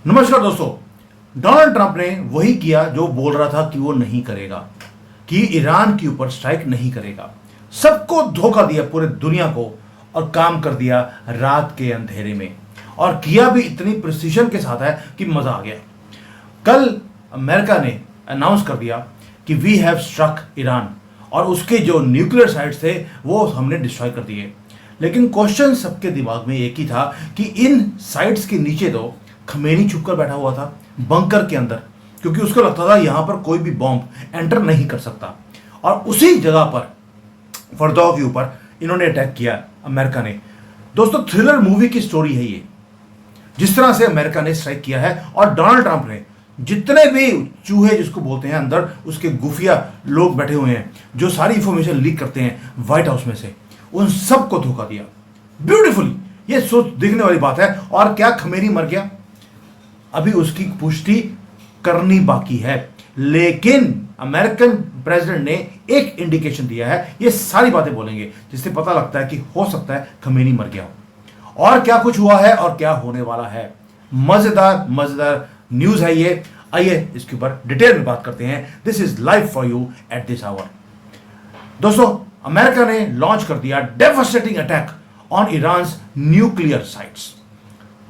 नमस्कार दोस्तों। Donald Trump ने वही किया जो बोल रहा था कि वो नहीं करेगा, कि ईरान के ऊपर स्ट्राइक नहीं करेगा। सबको धोखा दिया, पूरे दुनिया को, और काम कर दिया रात के अंधेरे में, और किया भी इतनी प्रिसीजन के साथ है कि मजा आ गया। कल अमेरिका ने अनाउंस कर दिया कि वी हैव स्ट्रक ईरान, और उसके जो न्यूक्लियर साइट्स थे वो हमने डिस्ट्रॉय कर दिए। लेकिन क्वेश्चन सबके दिमाग में एक ही था कि इन साइट्स के नीचे तो खमेनी छुपकर बैठा हुआ था बंकर के अंदर, क्योंकि उसको लगता था यहां पर कोई भी बॉम्ब एंटर नहीं कर सकता। और उसी जगह पर फरदौ के ऊपर इन्होंने अटैक किया अमेरिका ने। दोस्तों, थ्रिलर मूवी की स्टोरी है ये, जिस तरह से अमेरिका ने स्ट्राइक किया है। और डोनाल्ड ट्रंप ने जितने भी चूहे जिसको बोलते हैं अंदर उसके गुफिया लोग बैठे हुए हैं जो सारी इंफॉर्मेशन लीक करते हैं व्हाइट हाउस में से, उन सबको धोखा दिया ब्यूटीफुली। ये सोच देखने वाली बात है। और क्या खमेनी मर गया? अभी उसकी पुष्टि करनी बाकी है, लेकिन अमेरिकन प्रेसिडेंट ने एक इंडिकेशन दिया है। ये सारी बातें बोलेंगे जिससे पता लगता है कि हो सकता है खमेनी मर गया हो। और क्या कुछ हुआ है और क्या होने वाला है, मजेदार मजेदार न्यूज है ये। आइए इसके ऊपर डिटेल में बात करते हैं। This is live for you at this hour. दोस्तों, अमेरिका ने लॉन्च कर दिया devastating attack on Iran's nuclear sites.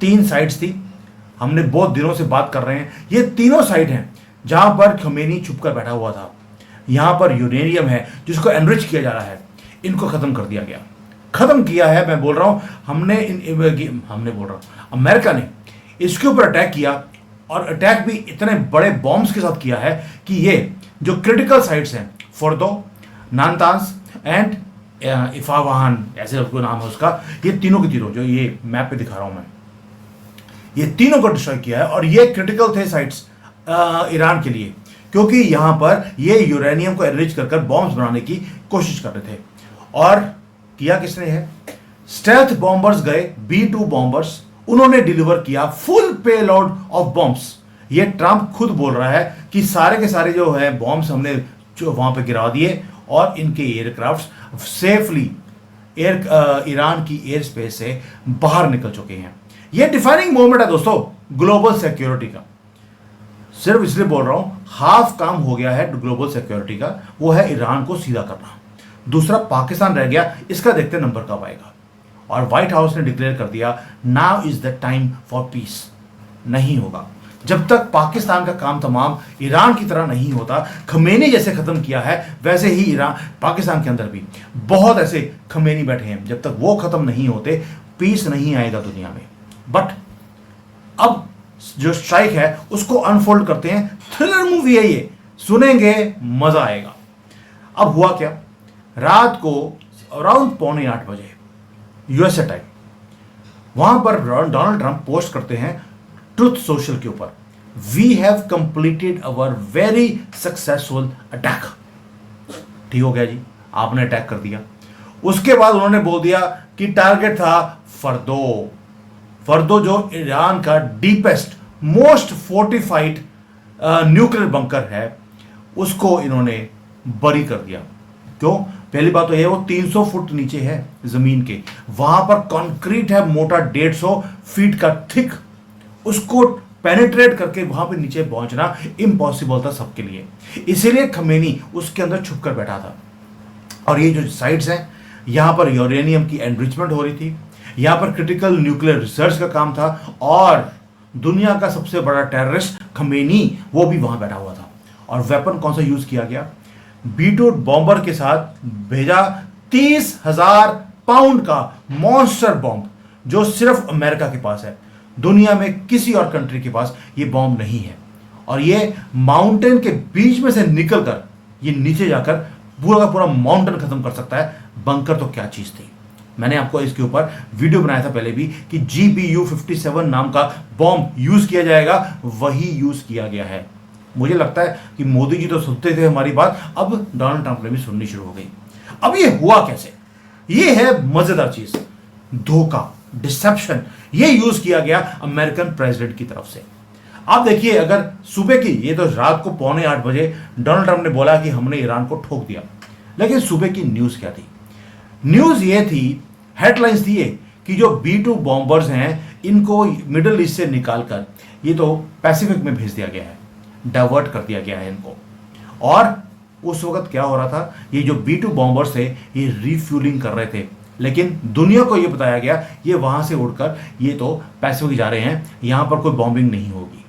3 sites थी, हमने बहुत दिनों से बात कर रहे हैं। ये तीनों साइट हैं जहां पर खमेनी छुपकर बैठा हुआ था। यहां पर यूरेनियम है जिसको एनरिच किया जा रहा है। इनको खत्म कर दिया गया, खत्म किया है। मैं बोल रहा हूं हमने बोल रहा हूं अमेरिका ने इसके ऊपर अटैक किया, और अटैक भी इतने बड़े बॉम्ब्स के साथ किया है कि ये जो क्रिटिकल साइट्स हैं, फोर्दो, नातांस एंड इस्फहान, ऐसे कोई नाम है उसका, ये तीनों के तीनों जो ये मैप पे दिखा रहा हूं मैं, ये तीनों को डिस्ट्रॉय किया है। और ये क्रिटिकल थे साइट्स ईरान के लिए, क्योंकि यहां पर ये यूरेनियम को एनरिच कर बॉम्ब्स बनाने की कोशिश कर रहे थे। और किया किसने है? स्टेल्थ बॉम्बर्स गए, B-2 बॉम्बर्स, उन्होंने डिलीवर किया फुल पेलोड ऑफ बॉम्ब्स। ये ट्रंप खुद बोल रहा है कि सारे के सारे जो है बॉम्ब्स हमने जो वहां पे गिरा दिए, और इनके एयरक्राफ्ट सेफली ईरान की एयर स्पेस से बाहर निकल चुके हैं। यह डिफाइनिंग मोमेंट है दोस्तों ग्लोबल सिक्योरिटी का। सिर्फ इसलिए बोल रहा हूं, हाफ काम हो गया है ग्लोबल सिक्योरिटी का, वो है ईरान को सीधा करना। दूसरा पाकिस्तान रह गया, इसका देखते नंबर कब आएगा। और व्हाइट हाउस ने डिक्लेयर कर दिया now is the time for piece. नहीं होगा जब तक पाकिस्तान का काम तमाम ईरान की तरह नहीं होता। खमेनी जैसे खत्म किया है वैसे ही ईरान पाकिस्तान के अंदर भी बहुत ऐसे खमेनी बैठे हैं। जब तक वो खत्म नहीं होते पीस नहीं आएगा दुनिया में। बट अब जो स्ट्राइक है उसको अनफोल्ड करते हैं। थ्रिलर मूवी है ये, सुनेंगे मजा आएगा। अब हुआ क्या, रात को अराउंड 7:45 बजे यूएसए टाइम, वहां पर डोनाल्ड ट्रंप पोस्ट करते हैं ट्रुथ सोशल के ऊपर, we have completed our very successful attack. ठीक हो गया जी, आपने अटैक कर दिया। उसके बाद उन्होंने बोल दिया कि टारगेट था फरदो। फरदो जो ईरान का deepest most fortified nuclear bunker है, उसको इन्होंने बरी कर दिया। क्यों? पहली बात तो यह, वो 300 फुट नीचे है जमीन के, वहां पर कंक्रीट है मोटा 150 फीट का थिक, उसको पेनिट्रेट करके वहां पे नीचे पहुंचना इम्पॉसिबल था सबके लिए। इसीलिए खमेनी उसके अंदर छुप कर बैठा था। और ये जो साइट्स हैं, यहां पर यूरेनियम की एनरिचमेंट हो रही थी, यहां पर क्रिटिकल न्यूक्लियर रिसर्च का काम था, और दुनिया का सबसे बड़ा टेररिस्ट खमेनी वो भी वहां बैठा हुआ था। और वेपन कौन सा यूज किया गया? B-2 बॉम्बर के साथ भेजा 30,000 पाउंड का मॉन्स्टर बॉम्ब, जो सिर्फ अमेरिका के पास है। दुनिया में किसी और कंट्री के पास ये बॉम्ब नहीं है। और ये माउंटेन के बीच में से निकलकर ये नीचे जाकर पूरा का पूरा माउंटेन खत्म कर सकता है। बंकर तो क्या चीज थी, मैंने आपको इसके ऊपर वीडियो बनाया था पहले भी कि GBU-57 नाम का बॉम्ब यूज किया जाएगा, वही यूज किया गया है। मुझे लगता है कि मोदी जी तो सुनते थे हमारी बात, अब डोनाल्ड ट्रंप ने भी सुननी शुरू हो गई। अब ये हुआ कैसे? ये है मजेदार चीज, धोखा, डिसेप्शन। ये यूज किया गया अमेरिकन प्रेसिडेंट की तरफ से। आप देखिए, अगर सुबह की, ये तो रात को 7:45 बजे डोनाल्ड ट्रंप ने बोला कि हमने ईरान को ठोक दिया, लेकिन सुबह की न्यूज क्या थी? न्यूज ये थी, हेडलाइंस थी ये कि जो B-2 बॉम्बर्स हैं इनको मिडल ईस्ट से निकालकर ये तो पैसिफिक में भेज दिया गया है, डाइवर्ट कर दिया गया है इनको। और उस वक्त क्या हो रहा था, ये जो B-2 बॉम्बर्स थे ये रिफ्यूलिंग कर रहे थे, लेकिन दुनिया को ये बताया गया ये वहां से उड़कर ये तो पैसिफिक जा रहे हैं, यहां पर कोई बॉम्बिंग नहीं होगी।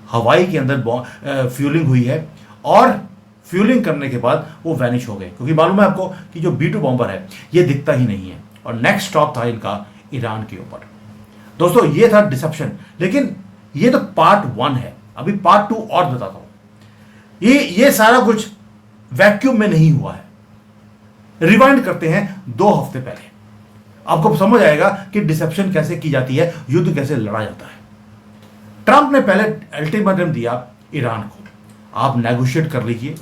हवाई के अंदर फ्यूलिंग हुई है और फ्यूलिंग करने के बाद वो वैनिश हो गए, क्योंकि मालूम है आपको कि जो B-2 बॉम्बर है ये दिखता ही नहीं है। और नेक्स्ट स्टॉप था इनका ईरान के ऊपर। दोस्तों ये था डिसेप्शन, लेकिन ये तो पार्ट 1 है, अभी पार्ट 2 और बताता हूं। ये सारा कुछ वैक्यूम में नहीं हुआ है। रिवाइंड करते हैं 2 हफ्ते पहले, आपको समझ आएगा कि डिसेप्शन कैसे की जाती है, युद्ध कैसे लड़ा जाता है। ट्रंप ने पहले अल्टीमेटम दिया ईरान को, आप नेगोशिएट कर लीजिए,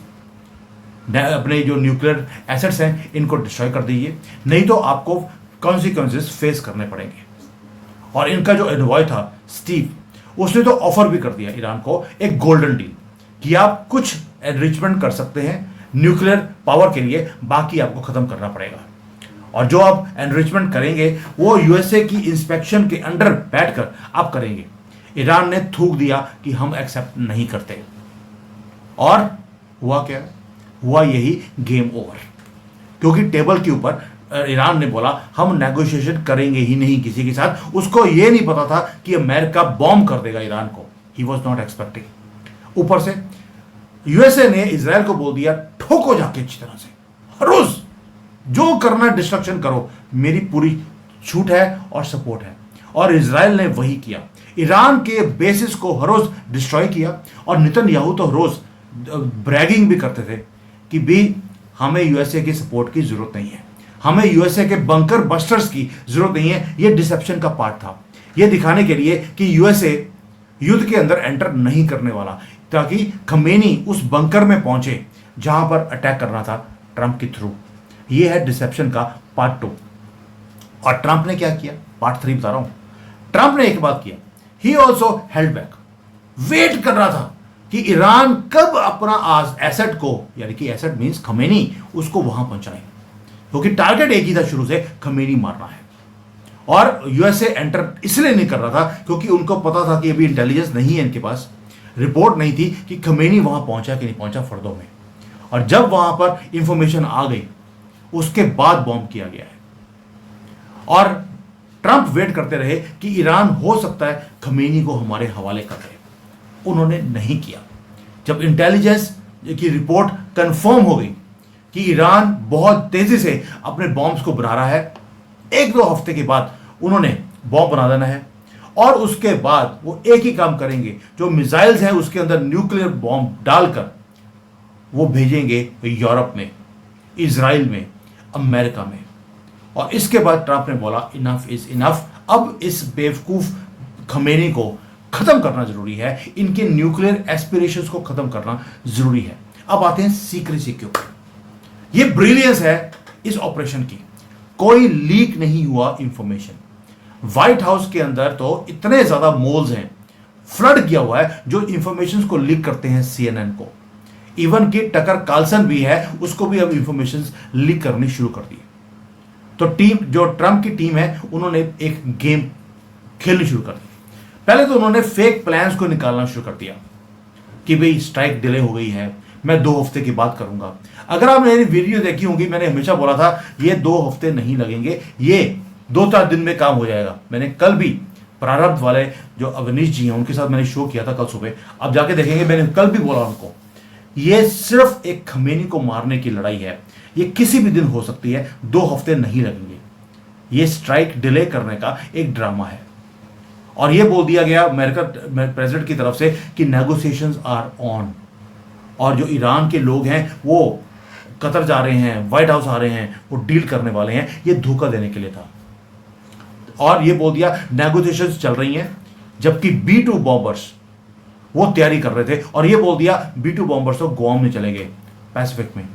अपने जो न्यूक्लियर एसेट्स हैं इनको डिस्ट्रॉय कर दीजिए, नहीं तो आपको कॉन्सिक्वेंसेस फेस करने पड़ेंगे। और इनका जो एडवाइस था स्टीव, उसने तो ऑफर भी कर दिया ईरान को एक गोल्डन डील कि आप कुछ एनरिचमेंट कर सकते हैं न्यूक्लियर पावर के लिए, बाकी आपको खत्म करना पड़ेगा। और जो आप एनरिचमेंट करेंगे वो यूएसए की इंस्पेक्शन के अंडर बैठकर आप करेंगे। ईरान ने थूक दिया कि हम एक्सेप्ट नहीं करते। और हुआ क्या? हुआ यही, गेम ओवर। क्योंकि टेबल के ऊपर ईरान ने बोला हम नेगोशिएशन करेंगे ही नहीं किसी के साथ। उसको यह नहीं पता था कि अमेरिका बॉम्ब कर देगा ईरान को। He was not expecting. ऊपर से यूएसए ने इजराइल को बोल दिया ठोको जाके अच्छी तरह से, हर रोज जो करना डिस्ट्रक्शन करो, मेरी पूरी छूट है और सपोर्ट है। और इजराइल ने वही किया, ईरान के बेसिस को हर रोज डिस्ट्रॉय किया। और नेतन्याहू तो रोज ब्रैगिंग भी करते थे कि भी हमें यूएसए की सपोर्ट की जरूरत नहीं है, हमें यूएसए के बंकर बस्टर्स की जरूरत नहीं है। यह डिसेप्शन का पार्ट था, यह दिखाने के लिए कि यूएसए युद्ध के अंदर एंटर नहीं करने वाला, ताकि खमेनी उस बंकर में पहुंचे जहां पर अटैक करना था ट्रंप के थ्रू। यह है डिसेप्शन का पार्ट 2। और ट्रंप ने क्या किया, पार्ट 3 बता रहा हूं। ट्रंप ने एक बात किया, he also held back, wait कर रहा था कि ईरान कब अपना एसेट को, यानी कि एसेट मींस खमेनी, उसको वहां पहुंचाए, क्योंकि टारगेट एक ही था शुरू से, खमेनी मारना है। और यूएसए एंटर इसलिए नहीं कर रहा था क्योंकि उनको पता था कि अभी इंटेलिजेंस नहीं है, इनके पास रिपोर्ट नहीं थी कि खमेनी वहां पहुंचा कि नहीं पहुंचा फर्दों में। और जब वहां पर इंफॉर्मेशन आ गई उसके बाद बॉम्ब किया गया है। और ट्रंप वेट करते रहे कि ईरान हो सकता है खमेनी को हमारे हवाले कर दे, उन्होंने नहीं किया। जब इंटेलिजेंस की रिपोर्ट कंफर्म हो गई कि ईरान बहुत तेजी से अपने बॉम्ब्स को बना रहा है, 1-2 हफ्ते के बाद उन्होंने बॉम्ब बना देना है। और उसके बाद वो एक ही काम करेंगे, जो मिसाइल्स हैं उसके अंदर न्यूक्लियर बॉम्ब डालकर वो भेजेंगे यूरोप में, इजराइल में, अमेरिका में। और इसके बाद ट्रंप ने बोला इनफ इज इनफ, अब इस बेवकूफ खमेनी को खत्म करना जरूरी है, इनके न्यूक्लियर एस्पिरेशंस को खत्म करना जरूरी है। अब आते हैं सीक्रेसी के ऊपर। ये ब्रिलियंस है इस ऑपरेशन की, कोई लीक नहीं हुआ इंफॉर्मेशन। व्हाइट हाउस के अंदर तो इतने ज्यादा मोल्स हैं, फ्लड किया हुआ है, जो इंफॉर्मेशन को लीक करते हैं CNN को। इवन कि टकर कार्लसन भी है, उसको भी अब इंफॉर्मेशन लीक करनी शुरू कर दी। तो टीम, जो ट्रंप की टीम है, उन्होंने एक गेम खेलनी शुरू कर दी। पहले तो उन्होंने फेक प्लान्स को निकालना शुरू कर दिया कि भाई स्ट्राइक डिले हो गई है, मैं 2 हफ्ते की बात करूंगा। अगर आपने मेरी वीडियो देखी होगी, मैंने हमेशा बोला था ये 2 हफ्ते नहीं लगेंगे, ये 2-4 दिन में काम हो जाएगा। मैंने कल भी प्रारब्ध वाले जो अवनीश जी हैं उनके साथ मैंने शो किया था कल सुबह, आप जाके देखेंगे, मैंने कल भी बोला उनको, ये सिर्फ एक खमेनी को मारने की लड़ाई है, ये किसी भी दिन हो सकती है, 2 हफ्ते नहीं लगेंगे। ये स्ट्राइक डिले करने का एक ड्रामा है। और ये बोल दिया गया अमेरिका प्रेसिडेंट की तरफ से कि नेगोशिएशंस आर ऑन। और जो ईरान के लोग हैं वो कतर जा रहे हैं, व्हाइट हाउस आ रहे हैं, वो डील करने वाले हैं, ये धोखा देने के लिए था। और ये बोल दिया नेगोशिएशंस चल रही हैं, जबकि B-2 बॉम्बर्स वो तैयारी कर रहे थे। और ये बोल दिया B-2 बॉम्बर्स तो गुआम में चले गए, पैसिफिक में।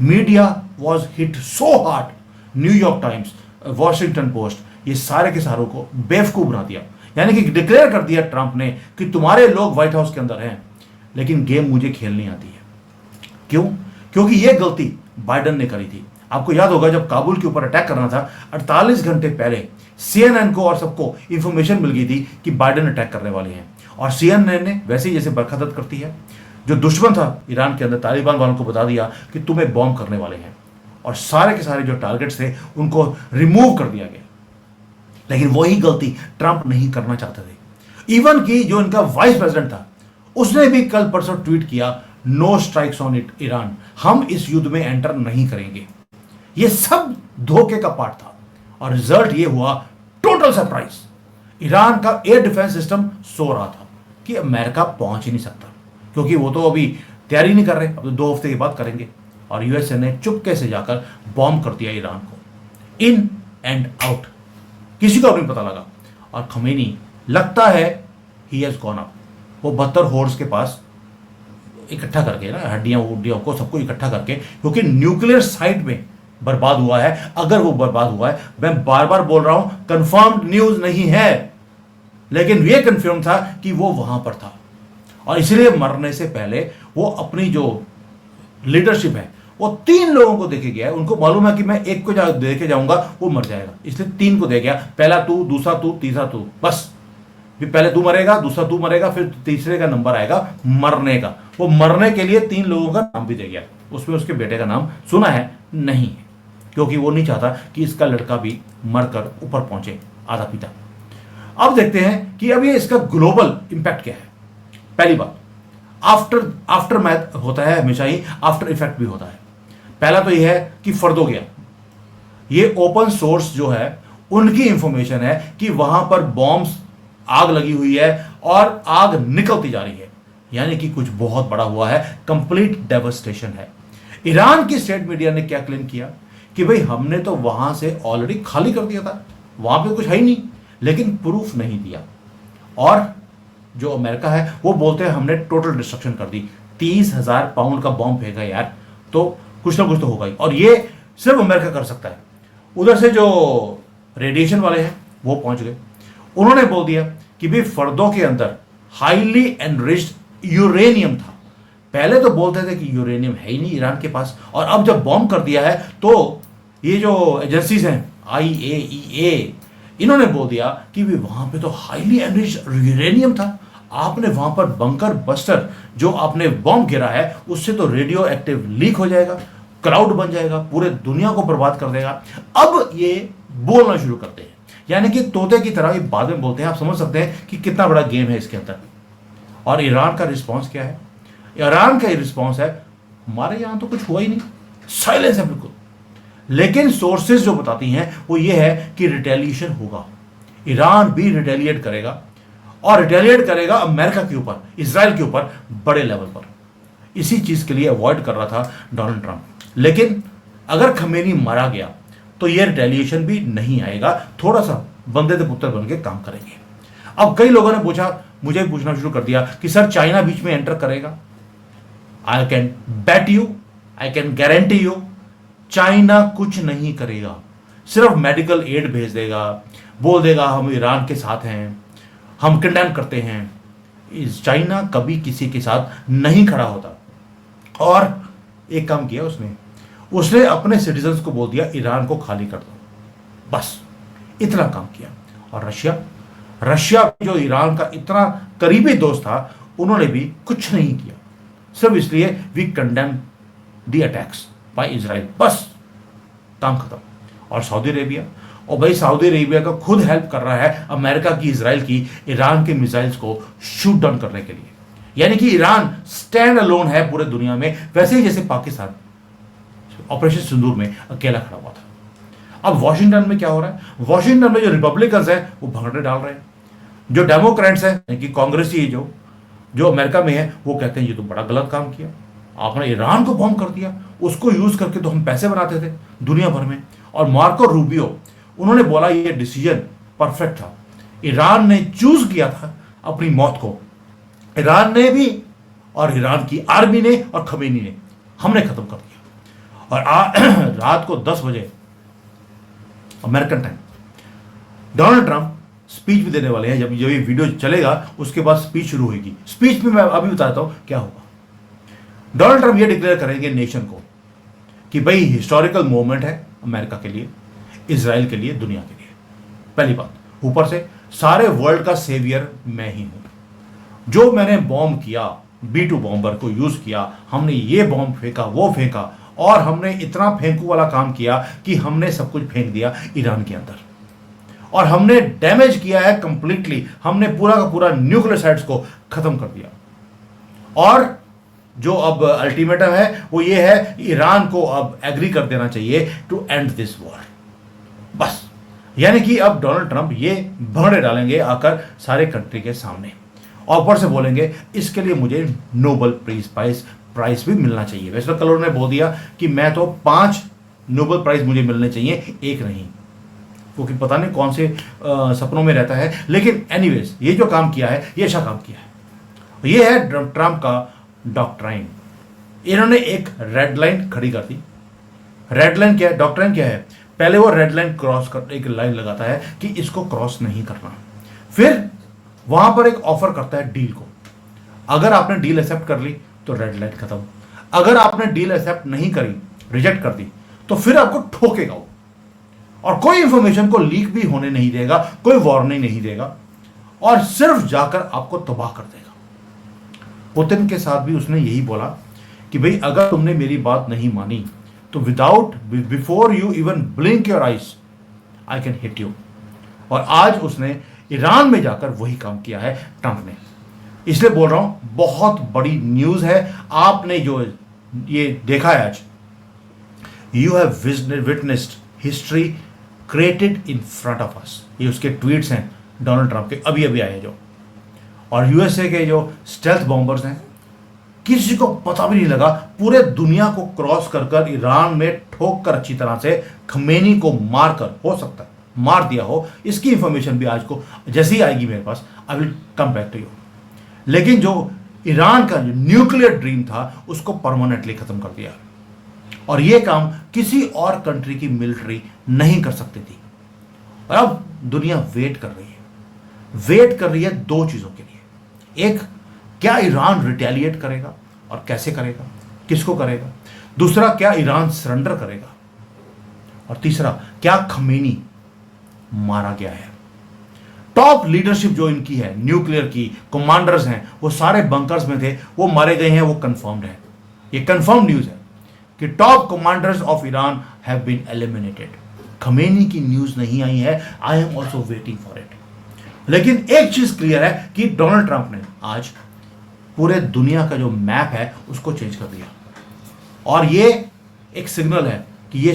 Media was hit so hard, New York times, Washington post, ये सारे के सारों को बेवकूफ बना दिया। यानी कि डिक्लेयर कर दिया ट्रंप ने कि तुम्हारे लोग व्हाइट हाउस के अंदर हैं, लेकिन गेम मुझे खेलनी आती है। क्यों? क्योंकि यह गलती बाइडेन ने करी थी। आपको याद होगा जब काबुल के ऊपर अटैक करना था, 48 घंटे पहले CNN को और सबको इंफॉर्मेशन मिल गई थी कि बाइडेन अटैक करने वाले हैं, और CNN ने वैसे ही जैसे बरखत करती है, जो दुश्मन था ईरान के अंदर तालिबान वालों को बता दिया कि तुम्हें बॉम्ब करने वाले हैं, और सारे के सारे जो टारगेट्स थे उनको रिमूव कर दिया गया। लेकिन वही गलती ट्रंप नहीं करना चाहते थे। इवन कि जो इनका वाइस प्रेसिडेंट था उसने भी कल परसों ट्वीट किया, no strikes on it Iran, हम इस युद्ध में एंटर नहीं करेंगे। ये सब धोखे का पार्ट था, और रिजल्ट ये हुआ टोटल सरप्राइज। ईरान का एयर डिफेंस सिस्टम सो रहा था कि अमेरिका पहुंच ही नहीं सकता, क्योंकि वो तो अभी तैयारी नहीं कर रहे, अब तो 2 हफ्ते के बाद करेंगे। और यूएसए ने चुपके से जाकर बॉम्ब कर दिया ईरान को, इन एंड आउट, किसी को नहीं पता लगा। और खमेनी लगता है ही हैज गॉन अप, वो 72 होर्स के पास इकट्ठा करके ना, हड्डियां उड्डियों को सबको इकट्ठा करके, क्योंकि न्यूक्लियर साइट में बर्बाद हुआ है। अगर वो बर्बाद हुआ है, मैं बार बार बोल रहा हूं, कंफर्म न्यूज नहीं है, लेकिन ये कंफर्म था कि वो वहां पर था, और इसलिए मरने से पहले वो अपनी जो लीडरशिप है वो 3 लोगों को देके गया है। उनको मालूम है कि मैं एक को देके जाऊंगा वो मर जाएगा, इसलिए 3 को दे गया, पहला तू, दूसरा तू, तीसरा तू, बस पहले तू मरेगा, दूसरा तू मरेगा, फिर तीसरे का नंबर आएगा मरने का। वो मरने के लिए 3 लोगों का नाम भी दे गया, उसमें उसके बेटे का नाम सुना है नहीं, क्योंकि वो नहीं चाहता कि इसका लड़का भी मरकर ऊपर पहुंचे आधा पिता। अब देखते हैं कि अब ये इसका ग्लोबल इंपैक्ट क्या है। पहली बात, आफ्टर मैथ होता है हमेशा ही, आफ्टर इफेक्ट भी होता है। पहला तो यह है कि फर्दो गया, ये ओपन सोर्स जो है उनकी इंफॉर्मेशन है कि वहां पर बॉम्ब्स, आग लगी हुई है और आग निकलती जा रही है, यानी कि कुछ बहुत बड़ा हुआ है, कंप्लीट डेवस्टेशन है। ईरान की स्टेट मीडिया ने क्या क्लेम किया कि भाई हमने तो वहां से ऑलरेडी खाली कर दिया था, वहां पे कुछ है ही नहीं, लेकिन प्रूफ नहीं दिया। और जो अमेरिका है वो बोलते हैं हमने टोटल डिस्ट्रक्शन कर दी। 30,000 पाउंड का बॉम्ब फेंका यार, तो कुछ ना कुछ तो होगा ही, और ये सिर्फ अमेरिका कर सकता है। उधर से जो रेडिएशन वाले हैं वो पहुंच गए, उन्होंने बोल दिया कि भाई फर्दों के अंदर हाईली एनरिच्ड यूरेनियम था। पहले तो बोलते थे कि यूरेनियम है ही नहीं ईरान के पास, और अब जब बॉम्ब कर दिया है तो ये जो एजेंसीज हैं IAEA, इन्होंने बोल दिया कि भी वहां पे तो हाईली एनरिच्ड यूरेनियम था, आपने वहां पर बंकर बस्टर जो आपने बॉम्ब गिरा है उससे तो रेडियो एक्टिव लीक हो जाएगा, क्लाउड बन जाएगा, पूरे दुनिया को बर्बाद कर देगा। अब ये बोलना शुरू करते हैं, यानी कि तोते की तरह ये बाद में बोलते हैं। आप समझ सकते हैं कि कितना बड़ा गेम है इसके अंदर। और ईरान का रिस्पॉन्स क्या है? ईरान का रिस्पॉन्स है हमारे यहां तो कुछ हुआ ही नहीं, साइलेंस है बिल्कुल। लेकिन सोर्सेज जो बताती हैं वो ये है कि रिटेलिएशन होगा, ईरान भी रिटेलिएट करेगा, और रिटेलिएट करेगा अमेरिका के ऊपर, इजराइल के ऊपर, बड़े लेवल पर। इसी चीज के लिए अवॉइड कर रहा था डोनाल्ड ट्रंप। लेकिन अगर खमेनी मारा गया तो ये रिटेलिएशन भी नहीं आएगा, थोड़ा सा बंदे दे पुत्र बन के काम करेंगे। अब कई लोगों ने पूछा, मुझे पूछना शुरू कर दिया कि सर चाइना बीच में एंटर करेगा। I can bet you, I can guarantee you, China कुछ नहीं करेगा, सिर्फ मेडिकल एड भेज देगा, बोल देगा हम ईरान के साथ हैं, हम कंडेम करते हैं। इस चाइना कभी किसी के साथ नहीं खड़ा होता। और एक काम किया उसने अपने सिटीजन्स को बोल दिया ईरान को खाली कर दो, बस इतना काम किया। और रशिया जो ईरान का इतना करीबी दोस्त था, उन्होंने भी कुछ नहीं किया, सिर्फ इसलिए we condemn the attacks by Israel, बस काम खत्म। और सऊदी अरेबिया, और भाई सऊदी अरेबिया का खुद हेल्प कर रहा है अमेरिका की, इजराइल की, ईरान के मिसाइल्स को शूट डाउन करने के लिए। यानी कि ईरान स्टैंड अलोन है पूरे दुनिया में, वैसे ही जैसे पाकिस्तान ऑपरेशन सिंदूर में अकेला खड़ा हुआ था। अब वॉशिंगटन में क्या हो रहा है? वॉशिंगटन में जो रिपब्लिकन्स हैं वो भगड़े डाल रहे हैं, जो डेमोक्रेट्स हैं यानी कि कांग्रेसी जो अमेरिका में है वो कहते हैं ये तो बड़ा गलत काम किया, आपने ईरान को बॉम्ब कर दिया, उसको यूज करके तो हम पैसे बनाते थे दुनिया भर में। और मार्को रूबियो, उन्होंने बोला ये डिसीजन परफेक्ट था, ईरान ने चूज किया था अपनी मौत को, ईरान ने भी और ईरान की आर्मी ने और खमेनी ने, हमने खत्म कर दिया। और रात को 10 बजे American time Donald Trump speech भी देने वाले हैं। जब ये वीडियो चलेगा उसके बाद स्पीच शुरू होगी। स्पीच में मैं अभी बताता हूं क्या होगा। डोनाल्ड ट्रंप ये डिक्लेयर करेंगे नेशन को कि भाई हिस्टोरिकल मोमेंट है अमेरिका के लिए, इजराइल के लिए, दुनिया के लिए। पहली बात, ऊपर से सारे वर्ल्ड का सेवियर मैं ही हूं। जो मैंने बॉम्ब किया, B2 बॉम्बर को यूज किया, हमने ये बॉम्ब फेंका, वो फेंका, और हमने इतना फेंकू वाला काम किया कि हमने सब कुछ फेंक दिया ईरान के अंदर, और हमने डैमेज किया है कंप्लीटली। हमने पूरा का पूरा न्यूक्लियर साइट्स को खत्म कर दिया। और जो अब अल्टीमेटम है वो ये है, ईरान को अब एग्री कर देना चाहिए टू एंड दिस वॉर। बस, यानी कि अब डोनाल्ड ट्रंप ये भंगड़े डालेंगे आकर सारे कंट्री के सामने, और ऊपर से बोलेंगे इसके लिए मुझे नोबेल प्राइज भी मिलना चाहिए। वैसे तो कल उन्होंने बोल दिया कि मैं तो 5 नोबेल प्राइज मुझे मिलने चाहिए, एक नहीं, क्योंकि पता नहीं कौन से सपनों में रहता है। लेकिन एनीवेज, ये जो काम किया है ये अच्छा काम किया है। ये है ट्रंप का डॉक्ट्राइन। इन्होंने एक रेड लाइन खड़ी कर दी। रेड लाइन क्या है, डॉक्ट्राइन क्या है? पहले वो रेड लाइन क्रॉस कर, एक लाइन लगाता है कि इसको क्रॉस नहीं करना, फिर वहां पर एक ऑफर करता है डील को। अगर आपने डील एक्सेप्ट कर ली तो रेड लाइन खत्म, अगर आपने डील एक्सेप्ट नहीं करी, रिजेक्ट कर दी, तो फिर आपको ठोकेगा वो, और कोई इंफॉर्मेशन को लीक भी होने नहीं देगा, कोई वार्निंग नहीं देगा, और सिर्फ जाकर आपको तबाह कर देगा। पुतिन के साथ भी उसने यही बोला कि भाई अगर तुमने मेरी बात नहीं मानी तो before you even blink your eyes I can hit you. और आज उसने ईरान में जाकर वही काम किया है ट्रंप ने। इसलिए बोल रहा हूं, बहुत बड़ी न्यूज है। आपने जो ये देखा है आज, you have witnessed history created in front of us. ये उसके ट्वीट्स हैं डोनाल्ड ट्रंप के, अभी अभी आए जो। और यूएसए के जो स्टेल्थ बॉम्बर्स हैं, किसी को पता भी नहीं लगा, पूरे दुनिया को क्रॉस कर कर ईरान में ठोक कर अच्छी तरह से खमेनी को मारकर, हो सकता है मार दिया हो। इसकी इंफॉर्मेशन भी आज को जैसे ही आएगी मेरे पास, I will come back to you. लेकिन जो ईरान का जो न्यूक्लियर ड्रीम था उसको परमानेंटली खत्म कर दिया, और यह काम किसी और कंट्री की मिलिट्री नहीं कर सकती थी। और अब दुनिया वेट कर रही है 2 चीजों के लिए। एक, क्या ईरान रिटेलिएट करेगा और कैसे करेगा, किसको करेगा? दूसरा, क्या ईरान सरेंडर करेगा? और तीसरा, क्या खमेनी मारा गया है? टॉप लीडरशिप जो इनकी है, न्यूक्लियर की कमांडर्स हैं, वो सारे बंकर्स में थे, वो मारे गए हैं, वो कंफर्म्ड है। ये कंफर्म न्यूज है कि top commanders of Iran have been eliminated. Khamenei की न्यूज नहीं आई है, I am also waiting for it. लेकिन एक चीज क्लियर है कि डोनाल्ड ट्रंप ने आज पूरे दुनिया का जो मैप है उसको चेंज कर दिया, और ये एक सिग्नल है कि ये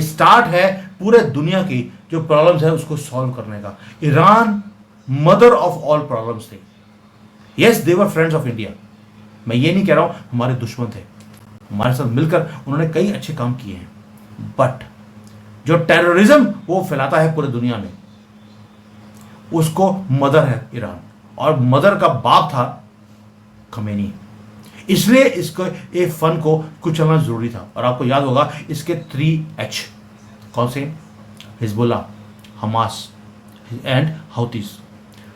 स्टार्ट है पूरे दुनिया की जो प्रॉब्लम्स है उसको सॉल्व करने का। Iran mother of all problems थी। Yes, they were friends of India. मैं ये नहीं कह रहा हूं हमारे दुश्मन थे, हमारे साथ मिलकर उन्होंने कई अच्छे काम किए हैं, बट जो टेररिज्म वो फैलाता है पूरे दुनिया में, उसको मदर है ईरान, और मदर का बाप था खमेनी। इसलिए इसको एक फन को कुचलना जरूरी था। और आपको याद होगा इसके 3H कौन से? Hezbollah, Hamas and Houthis.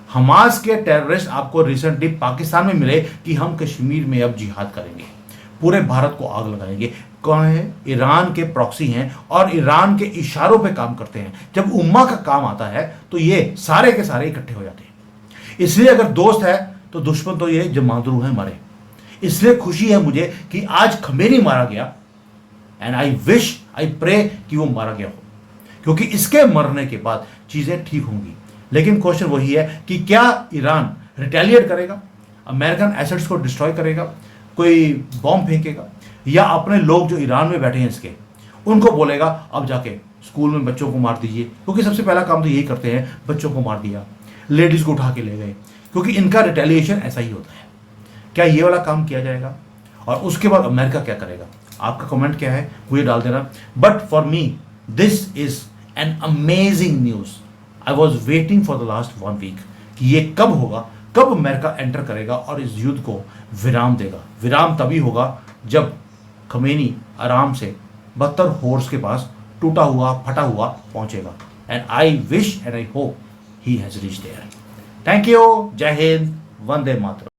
हमास के टेररिस्ट आपको रिसेंटली पाकिस्तान में मिले कि हम कश्मीर में अब जिहाद करेंगे, पूरे भारत को आग लगाएंगे। कौन है? ईरान के प्रॉक्सी हैं, और ईरान के इशारों पे काम करते हैं। जब उम्मा का काम आता है तो ये सारे के सारे इकट्ठे हो जाते हैं। इसलिए अगर दोस्त है तो दुश्मन तो ये जमांदरू है हमारे। इसलिए खुशी है मुझे कि आज खमेनी मारा गया, एंड आई प्रे कि वो मारा गया हो, क्योंकि इसके मरने के बाद चीजें ठीक होंगी। लेकिन क्वेश्चन वही है कि क्या ईरान रिटेलिएट करेगा, अमेरिकन एसेट्स को डिस्ट्रॉय करेगा, कोई बॉम्ब फेंकेगा, या अपने लोग जो ईरान में बैठे हैं इसके, उनको बोलेगा अब जाके स्कूल में बच्चों को मार दीजिए, क्योंकि सबसे पहला काम तो यही करते हैं, बच्चों को मार दिया, लेडीज को उठा के ले गए, क्योंकि इनका रिटेलिएशन ऐसा ही होता है। क्या ये वाला काम किया जाएगा? और उसके बाद अमेरिका क्या करेगा? आपका कमेंट क्या है वो ये डाल देना। But for me this is an amazing news. I was waiting for the last 1 week कि ये कब होगा, कब अमेरिका एंटर करेगा और इस युद्ध को विराम देगा। विराम तभी होगा जब खमेनी आराम से 72 होर्स के पास टूटा हुआ फटा हुआ पहुंचेगा। And I wish and I hope he has reached there. Thank you. जय हिंद, वंदे मातरम।